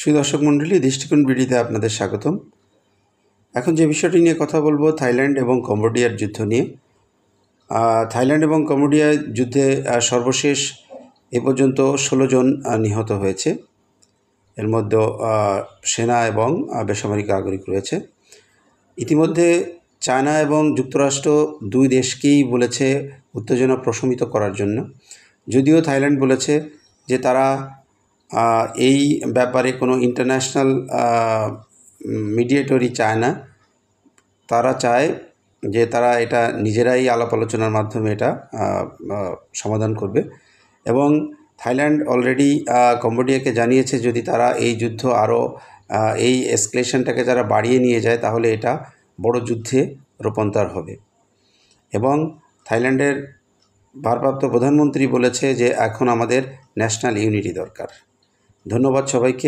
সুদর্শক মণ্ডলী, দৃষ্টিকোণ বিডিতে আপনাদের স্বাগতম। এখন যে বিষয়টি নিয়ে কথা বলবো, থাইল্যান্ড এবং কম্বোডিয়ার যুদ্ধ নিয়ে। থাইল্যান্ড এবং কম্বোডিয়ার যুদ্ধে সর্বশেষ এ পর্যন্ত 16 জন নিহত হয়েছে। এর মধ্যে সেনা এবং বেসামরিক নাগরিক রয়েছে। ইতিমধ্যে চায়না এবং যুক্তরাষ্ট্র দুই দেশকেই বলেছে উত্তেজনা প্রশমিত করার জন্য। যদিও থাইল্যান্ড বলেছে যে তারা এই ব্যাপারে কোনো ইন্টারন্যাশনাল মিডিয়েটরই চায় না। তারা চায় যে তারা এটা নিজেরাই আলাপ আলোচনার মাধ্যমে এটা সমাধান করবে। এবং থাইল্যান্ড অলরেডি কম্বোডিয়াকে জানিয়েছে যদি তারা এই যুদ্ধ আরও এই এসকেলেশনটাকে যারা বাড়িয়ে নিয়ে যায় তাহলে এটা বড় যুদ্ধে রূপান্তর হবে। এবং থাইল্যান্ডের ভারপ্রাপ্ত প্রধানমন্ত্রী বলেছে যে এখন আমাদের ন্যাশনাল ইউনিটি দরকার। ধন্যবাদ সবাইকে।